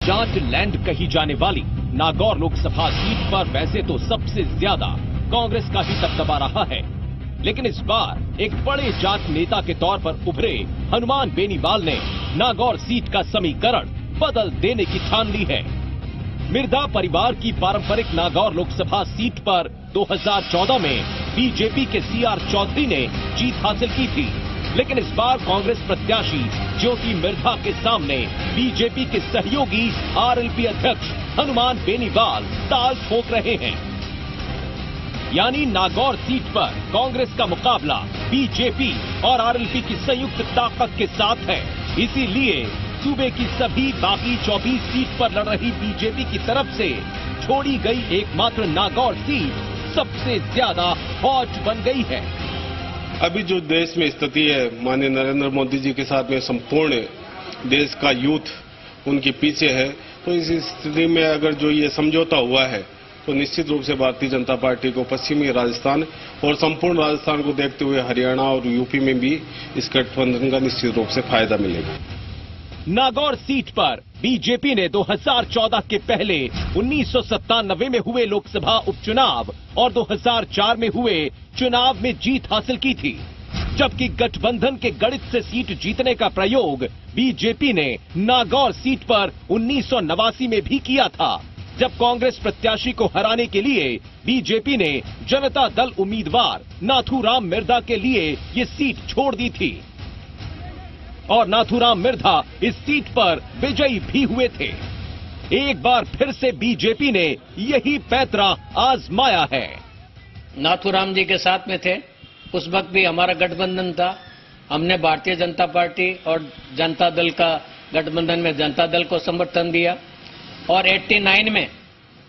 Jat land कही जाने वाली नागौर लोकसभा सीट पर वैसे तो सबसे ज्यादा कांग्रेस का ही दबदबा रहा है, लेकिन इस बार एक बड़े जाट नेता के तौर पर उभरे हनुमान बेनीवाल ने नागौर सीट का समीकरण बदल देने की ठान ली है। मिर्धा परिवार की पारंपरिक नागौर लोकसभा सीट पर 2014 में बीजेपी के सीआर चौधरी ने जीत हासिल की थी, लेकिन इस बार कांग्रेस प्रत्याशी ज्योति मिर्धा के सामने बीजेपी के सहयोगी आरएलपी अध्यक्ष हनुमान बेनीवाल ताल ठोक रहे हैं। यानी नागौर सीट पर कांग्रेस का मुकाबला बीजेपी और आरएलपी की संयुक्त ताकत के साथ है। इसीलिए सूबे की सभी बाकी 24 सीट पर लड़ रही बीजेपी की तरफ से छोड़ी गई एकमात्र नागौर सीट सबसे ज्यादा हॉट बन गई है। अभी जो देश में स्थिति है, माननीय नरेंद्र मोदी जी के साथ में संपूर्ण देश का यूथ उनके पीछे है, तो इस स्थिति में अगर जो ये समझौता हुआ है तो निश्चित रूप से भारतीय जनता पार्टी को पश्चिमी राजस्थान और संपूर्ण राजस्थान को देखते हुए हरियाणा और यूपी में भी इस गठबंधन का निश्चित रूप से फायदा मिलेगा। नागौर सीट पर बीजेपी ने 2014 के पहले 1997 में हुए लोकसभा उपचुनाव और 2004 में हुए चुनाव में जीत हासिल की थी, जबकि गठबंधन के गणित से सीट जीतने का प्रयोग बीजेपी ने नागौर सीट पर 1989 में भी किया था, जब कांग्रेस प्रत्याशी को हराने के लिए बीजेपी ने जनता दल उम्मीदवार नाथूराम मिर्धा के लिए ये सीट छोड़ दी थी और नाथूराम मिर्धा इस सीट पर विजयी भी हुए थे। एक बार फिर से बीजेपी ने यही पैतरा आजमाया है। नाथूराम जी के साथ में थे, उस वक्त भी हमारा गठबंधन था। हमने भारतीय जनता पार्टी और जनता दल का गठबंधन में जनता दल को समर्थन दिया और 89 में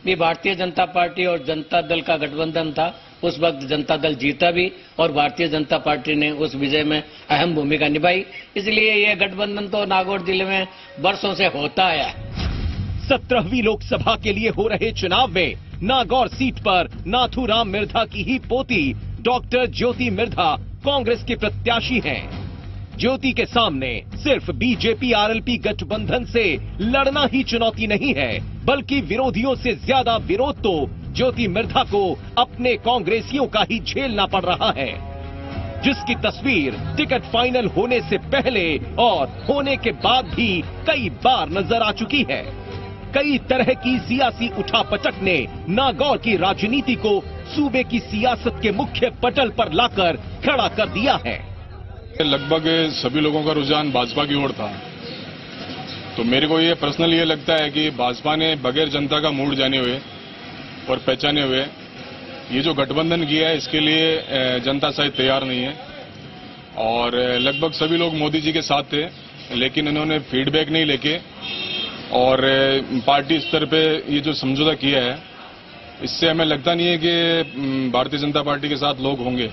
भी भारतीय जनता पार्टी और जनता दल का गठबंधन था। उस वक्त जनता दल जीता भी और भारतीय जनता पार्टी ने उस विजय में अहम भूमिका निभाई। इसलिए यह गठबंधन तो नागौर जिले में वर्षों से होता आया है। 17वीं लोकसभा के लिए हो रहे चुनाव में नागौर सीट पर नाथूराम मिर्धा की ही पोती डॉक्टर ज्योति मिर्धा कांग्रेस के प्रत्याशी हैं। ज्योति के सामने सिर्फ बीजेपी आरएलपी गठबंधन से लड़ना ही चुनौती नहीं है, बल्कि विरोधियों से ज्यादा विरोध तो ज्योति मिर्धा को अपने कांग्रेसियों का ही झेलना पड़ रहा है, जिसकी तस्वीर टिकट फाइनल होने से पहले और होने के बाद भी कई बार नजर आ चुकी है। कई तरह की सियासी उठापटक ने नागौर की राजनीति को सूबे की सियासत के मुख्य पटल पर लाकर खड़ा कर दिया है। लगभग सभी लोगों का रुझान भाजपा की ओर था, तो मेरे को ये पर्सनली ये लगता है कि भाजपा ने बगैर जनता का मूड जाने हुए और पहचाने हुए ये जो गठबंधन किया है, इसके लिए जनता शायद तैयार नहीं है और लगभग सभी लोग मोदी जी के साथ थे, लेकिन इन्होंने फीडबैक नहीं लेके और पार्टी स्तर पे ये जो समझौता किया है, इससे हमें लगता नहीं है कि भारतीय जनता पार्टी के साथ लोग होंगे।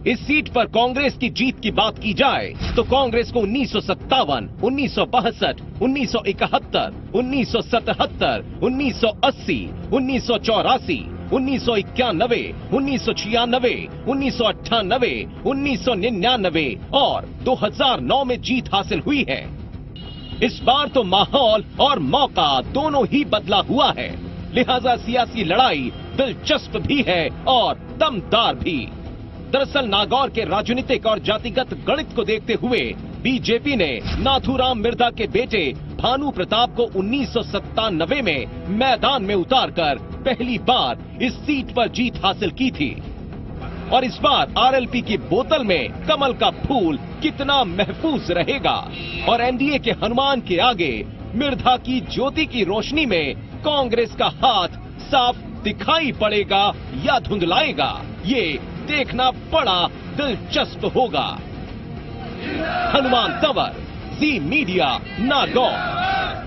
इस सीट पर कांग्रेस की जीत की बात की जाए तो कांग्रेस को 1957, 1962, 1971, 1977, 1980, 1984, 1991, 1996, 1998, 1999 और 2009 में जीत हासिल हुई है। इस बार तो माहौल और मौका दोनों ही बदला हुआ है, लिहाजा सियासी लड़ाई दिलचस्प भी है और दमदार भी। दरअसल नागौर के राजनीतिक और जातिगत गणित को देखते हुए बीजेपी ने नाथूराम मिर्धा के बेटे भानु प्रताप को 1997 में मैदान में उतारकर पहली बार इस सीट पर जीत हासिल की थी और इस बार आरएलपी की बोतल में कमल का फूल कितना महफूज रहेगा और एनडीए के हनुमान के आगे मिर्धा की ज्योति की रोशनी में कांग्रेस का हाथ साफ दिखाई पड़ेगा या धुंधलाएगा, ये देखना बड़ा दिलचस्प होगा। हनुमान तंवर, जी मीडिया, नागौर।